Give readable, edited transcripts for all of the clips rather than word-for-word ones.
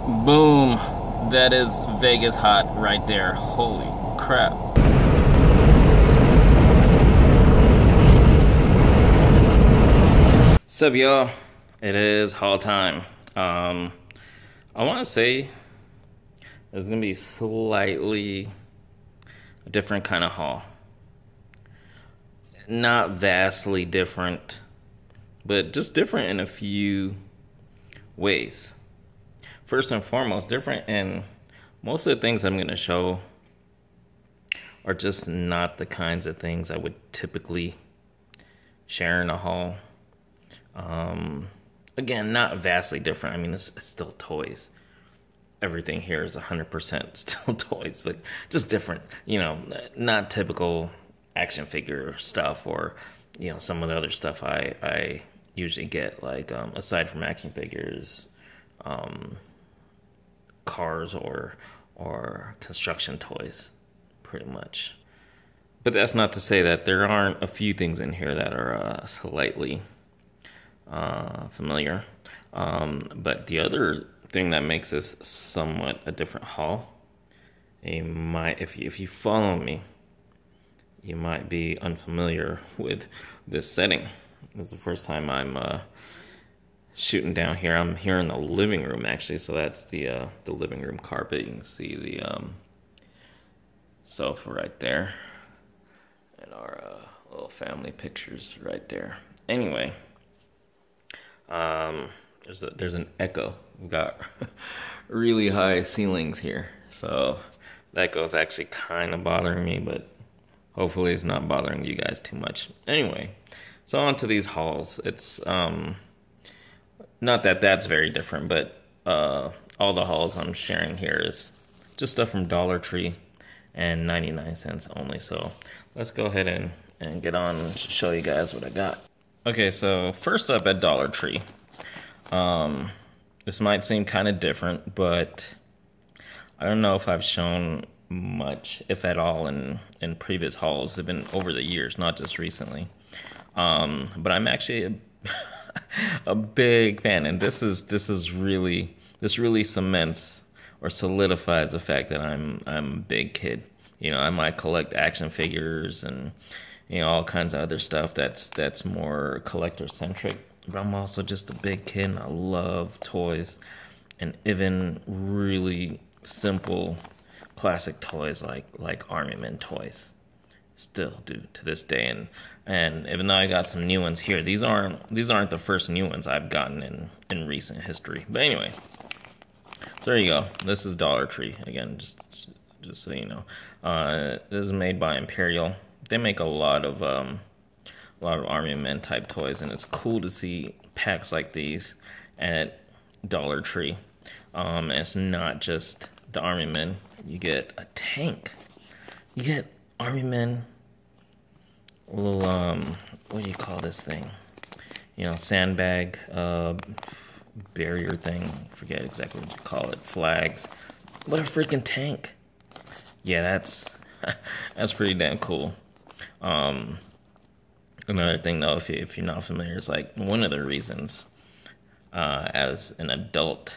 Boom. That is Vegas hot right there. Holy crap. Sup, y'all? It is haul time. I want to say it's gonna be slightly a different kind of haul. Not vastly different, but just different in a few ways. First and foremost, different in most of the things I'm gonna show are just not the kinds of things I would typically share in a haul. Again, not vastly different. I mean, it's still toys. Everything here is 100% still toys, but just different. You know, not typical action figure stuff, or some of the other stuff I usually get. Like aside from action figures, cars or construction toys, pretty much. But that's not to say that there aren't a few things in here that are slightly familiar. But the other thing that makes this somewhat a different haul, if you follow me, you might be unfamiliar with this setting. This is the first time I'm shooting down here. I'm here in the living room, actually. So that's the living room carpet. You can see the sofa right there, and our little family pictures right there. Anyway, there's an echo. We've got really high ceilings here, so that echo's actually kind of bothering me, but hopefully it's not bothering you guys too much. Anyway, so on to these hauls. It's not that that's very different, but all the hauls I'm sharing here is just stuff from Dollar Tree and 99 cents only. So let's go ahead and get on and show you guys what I got. Okay, so first up at Dollar Tree. This might seem kind of different, but I don't know if I've shown much, if at all, in previous hauls. They've been over the years, not just recently. But I'm actually a big fan, and this really cements or solidifies the fact that I'm a big kid. I might collect action figures and all kinds of other stuff that's more collector centric. But I'm also just a big kid, and I love toys, and even really simple classic toys like Army Men toys. Still do to this day, and even though I got some new ones here, these aren't the first new ones I've gotten in recent history. But anyway, so there you go. This is Dollar Tree again, just so you know. This is made by Imperial. They make a lot of Army Men type toys, and it's cool to see packs like these at Dollar Tree. And it's not just the Army Men. You get a tank. You get Army Men, a little what do you call this thing? Sandbag, barrier thing. I forget exactly what you call it. Flags. What a freaking tank! Yeah, that's pretty damn cool. Another thing though, if you're not familiar, is like one of the reasons as an adult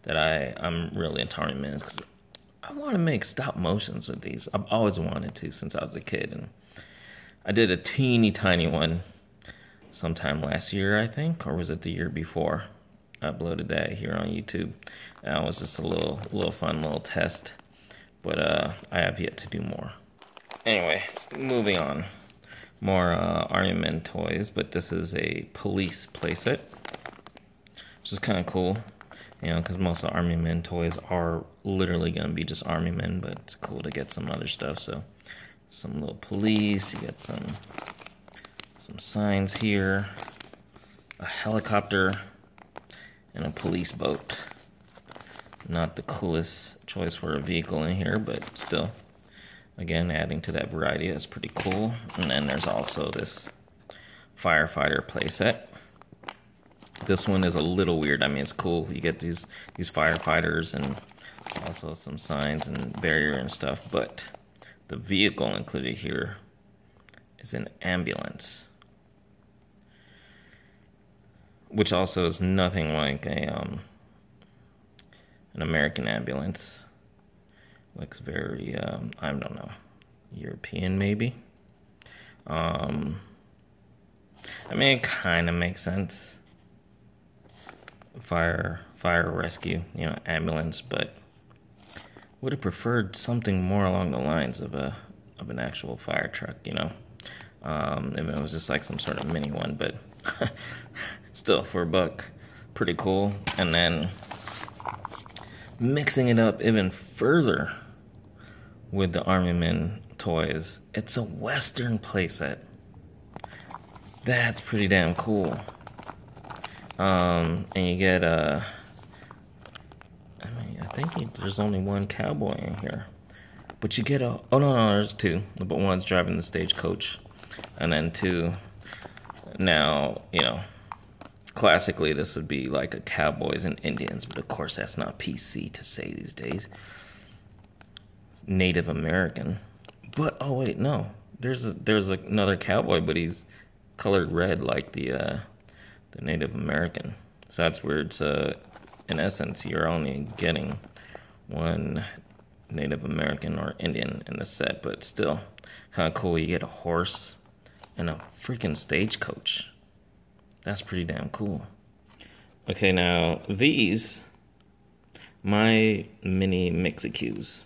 that I'm really into Army Men is because I want to make stop motions with these. I've always wanted to since I was a kid, and I did a teeny tiny one sometime last year, I think, or was it the year before? I uploaded that here on YouTube. That was just a little fun little test, but I have yet to do more. Anyway, moving on. More Army Men toys, but this is a police playset, which is kind of cool. Because most of the Army Men toys are literally going to be just Army Men, but it's cool to get some other stuff. So, some little police, you got some signs here, a helicopter, and a police boat. Not the coolest choice for a vehicle in here, but still, again, adding to that variety, that's pretty cool. And then there's also this firefighter playset. This one is a little weird. I mean, it's cool. You get these firefighters and also some signs and barrier and stuff, but the vehicle included here is an ambulance, which also is nothing like an an American ambulance. Looks very, I don't know, European maybe. I mean, it kind of makes sense. Fire rescue, you know, ambulance, but would have preferred something more along the lines of an actual fire truck, you know. If it was just like some sort of mini one, but still, for $1, pretty cool. And then mixing it up even further with the Army Men toys, it's a Western playset. That's pretty damn cool. And you get I think there's only one cowboy in here, but you get oh no, there's two, but one's driving the stagecoach, and then two. Now, you know, classically this would be like a cowboys and Indians, but of course that's not PC to say these days. Native American, but oh wait, no, there's another cowboy, but he's colored red like the Native American. So that's weird. So in essence, you're only getting one Native American or Indian in the set, but still kind of cool. You get a horse and a freaking stagecoach. That's pretty damn cool. Okay, now these, my mini Mixicus,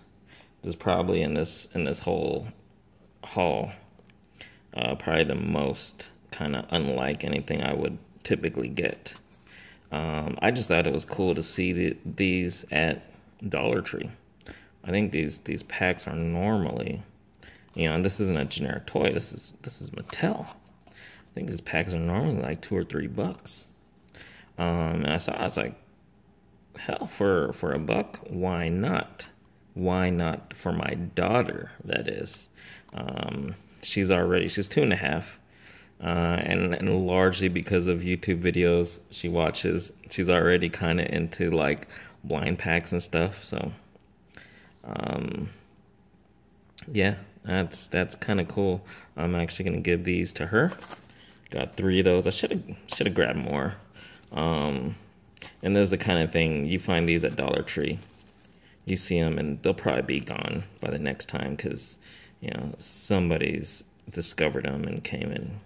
is probably in this whole haul, probably the most kind of unlike anything I would typically get. I just thought it was cool to see these at Dollar Tree. I think these packs are normally, you know, and this isn't a generic toy. This is Mattel. I think these packs are normally like $2 or $3. And I was like, hell, for $1, why not? Why not for my daughter? That is, she's 2.5. And largely because of YouTube videos she watches, she's already kind of into like blind packs and stuff. So, yeah, that's kind of cool. I'm actually gonna give these to her. Got 3 of those. I should have grabbed more. And there's the kind of thing you find these at Dollar Tree. You see them and they'll probably be gone by the next time because, you know, somebody's discovered them and came and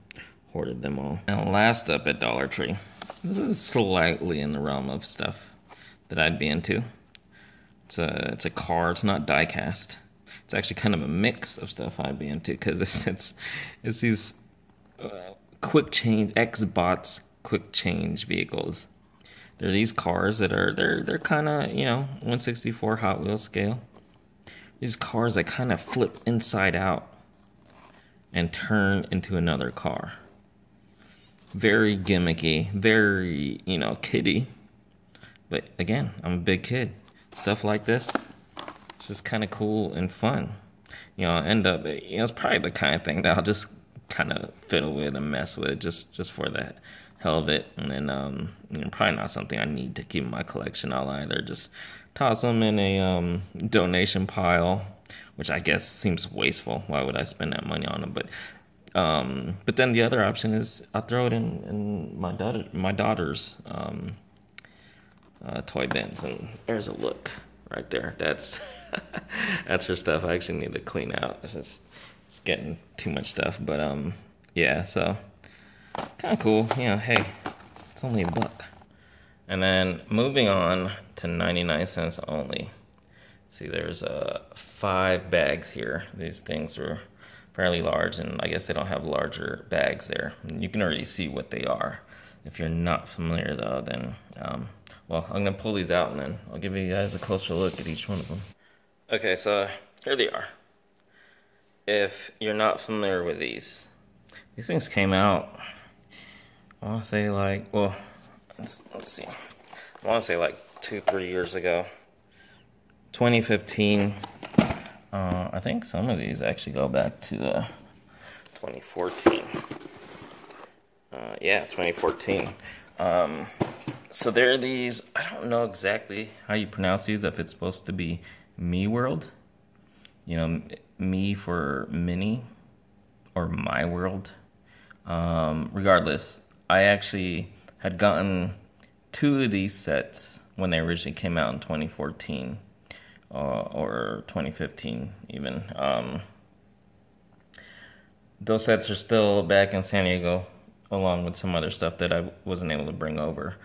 hoarded them all. And last up at Dollar Tree, this is slightly in the realm of stuff that I'd be into. It's a car. It's not die cast. It's actually kind of a mix of stuff I'd be into because it's these quick change Xbox quick change vehicles. They're these cars that are they're kind of, you know, 1/64 Hot Wheels scale. These cars that kind of flip inside out and turn into another car. Very gimmicky, very, you know, kiddie. But again, I'm a big kid. Stuff like this, it's just kind of cool and fun. You know, I'll end up, you know, it's probably the kind of thing that I'll just kind of fiddle with and mess with just for the hell of it. And then, you know, probably not something I need to keep in my collection. I'll either just toss them in a donation pile, which I guess seems wasteful. Why would I spend that money on them? But then the other option is I'll throw it in my daughter's toy bins, and there's a look right there. That's that's her stuff. I actually need to clean out. It's getting too much stuff. But yeah, so kind of cool. You know, hey, it's only $1. And then moving on to 99 cents only. See, there's 5 bags here. These things are fairly large, and I guess they don't have larger bags there. And you can already see what they are. If you're not familiar though, then well, I'm gonna pull these out and then I'll give you guys a closer look at each one of them. Okay, so here they are. If you're not familiar with these things came out, I want to say like, well, let's see, I want to say like 2-3 years ago, 2015. I think some of these actually go back to 2014. Yeah, 2014. So there are these, I don't know exactly how you pronounce these, if it's supposed to be MiWorld, you know, me for mini, or MiWorld. Regardless, I actually had gotten two of these sets when they originally came out in 2014 or 2015 even. Those sets are still back in San Diego, along with some other stuff that I wasn't able to bring over.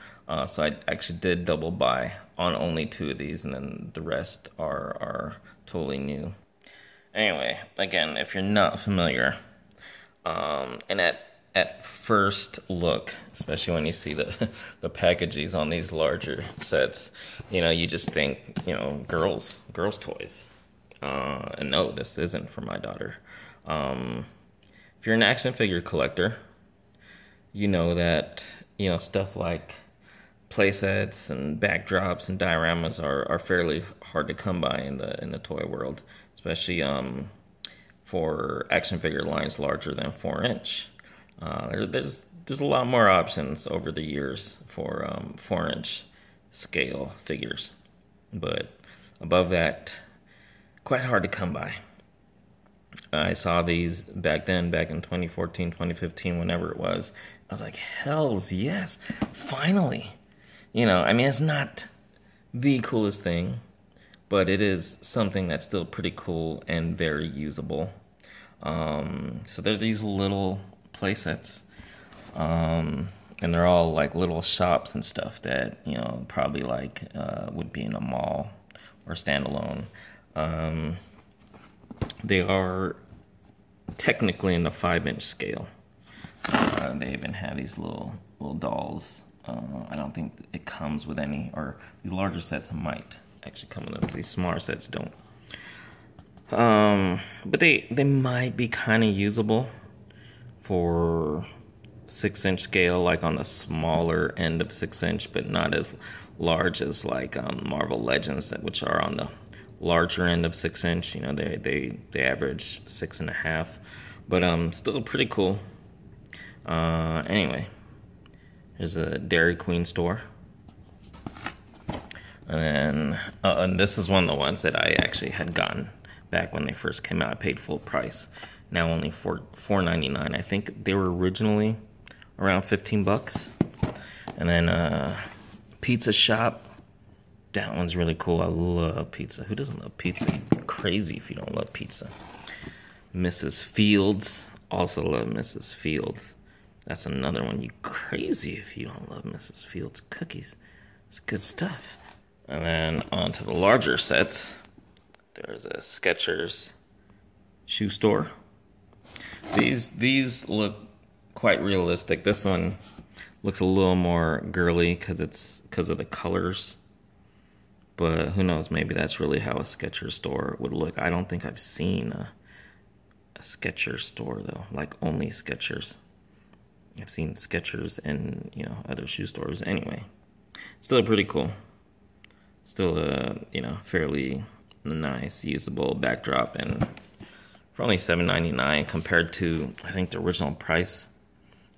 So I actually did double buy on only two of these, and then the rest are totally new. Anyway, again, if you're not familiar, and at first look, especially when you see the packagings on these larger sets, you know, you just think, you know, girls toys. And no, this isn't for my daughter. If you're an action figure collector, you know that, you know, stuff like playsets and backdrops and dioramas are fairly hard to come by in the toy world, especially for action figure lines larger than 4-inch. There's a lot more options over the years for 4-inch scale figures, but above that, quite hard to come by. I saw these back then, back in 2014, 2015, whenever it was. I was like, hells yes, finally. You know, I mean, it's not the coolest thing, but it is something that's still pretty cool and very usable. So they're these little play sets, and they're all like little shops and stuff that, you know, probably like would be in a mall or standalone. They are technically in the 5-inch scale. They even have these little dolls. I don't think it comes with any, or these larger sets might actually come with them. These smaller sets don't. But they might be kind of usable for 6-inch scale, like on the smaller end of 6-inch, but not as large as like Marvel Legends, which are on the larger end of 6-inch. You know, they average 6.5, but still pretty cool. Anyway, there's a Dairy Queen store, and then and this is one of the ones that I actually had gotten back when they first came out. I paid full price. Now only $4.99. I think they were originally around $15. And then Pizza Shop. That one's really cool. I love pizza. Who doesn't love pizza? You'd be crazy if you don't love pizza. Mrs. Fields. Also love Mrs. Fields. That's another one. You crazy if you don't love Mrs. Fields cookies. It's good stuff. And then on to the larger sets. There's a Skechers shoe store. These look quite realistic. This one looks a little more girly because of the colors. But who knows, maybe that's really how a Skechers store would look. I don't think I've seen a Skechers store though, like only Skechers. I've seen Skechers in, you know, other shoe stores. Anyway, still pretty cool. Still you know, fairly nice, usable backdrop, and for only $7.99 compared to, I think the original price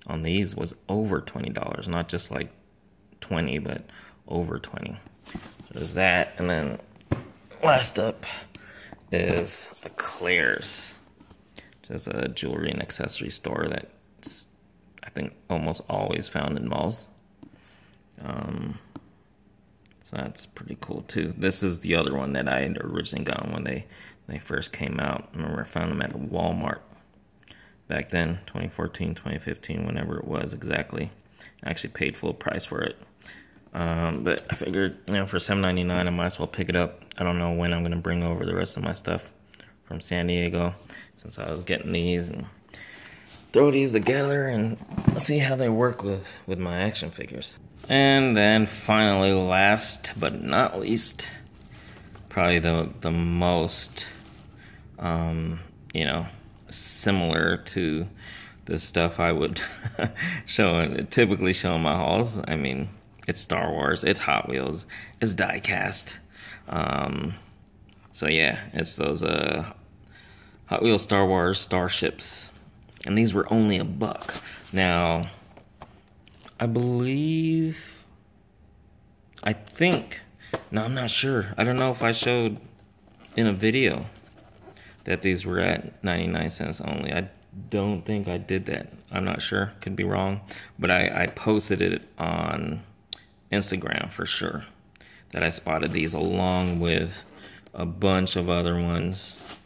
on these was over $20. Not just like 20, but over 20. So there's that, and then last up is a Claire's, which is a jewelry and accessory store that's, I think, almost always found in malls. So that's pretty cool too. This is the other one that I had originally gotten when they first came out. I remember I found them at Walmart back then, 2014, 2015, whenever it was exactly. I actually paid full price for it. But I figured, you know, for $7.99, I might as well pick it up. I don't know when I'm going to bring over the rest of my stuff from San Diego, since I was getting these, and throw these together and see how they work with my action figures. And then finally, last but not least, probably the most, you know, similar to the stuff I would typically show in my hauls. I mean, it's Star Wars, it's Hot Wheels, it's die-cast. So yeah, it's those Hot Wheels Star Wars starships. And these were only $1. Now, I'm not sure. I don't know if I showed in a video that these were at 99 cents only. I don't think I did that. I'm not sure. Could be wrong. But I posted it on Instagram for sure that I spotted these along with a bunch of other ones.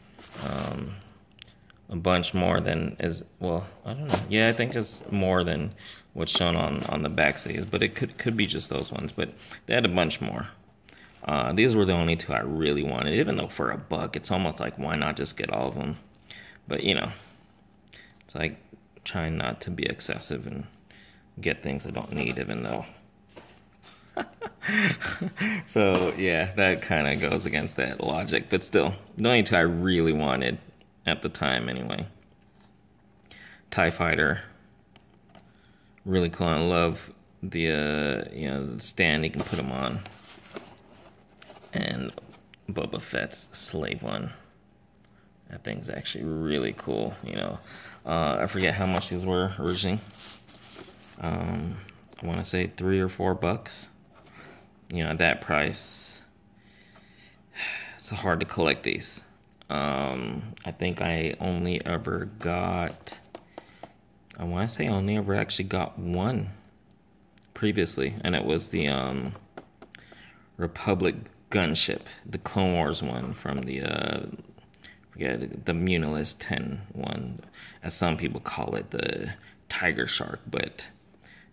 A bunch more than is, well, I don't know. Yeah, I think it's more than what's shown on the back of these, but it could be just those ones. But they had a bunch more. These were the only two I really wanted, even though for $1, it's almost like, why not just get all of them? But, you know, it's like trying not to be excessive and get things I don't need, even though. So, yeah, that kind of goes against that logic. But still, the only two I really wanted at the time, anyway. TIE Fighter. Really cool. I love the, you know, the stand you can put them on. And Boba Fett's slave one. That thing's actually really cool, you know. I forget how much these were originally. I want to say $3 or $4. You know, at that price, it's hard to collect these. I think I only ever got, I want to say I only ever actually got one previously, and it was the Republic gunship, the Clone Wars one from the the Munilist 10 one, as some people call it, the Tiger Shark. But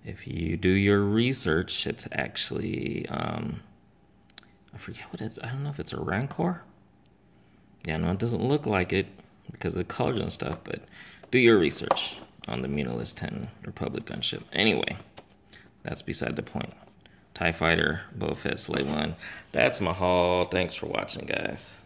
if you do your research, it's actually I forget what it is. I don't know if it's a Rancor. Yeah, no, it doesn't look like it because of the colors and stuff, but do your research on the Munilist 10 Republic gunship. Anyway, that's beside the point. TIE Fighter, Boba Fett, Slave One. That's my haul. Thanks for watching, guys.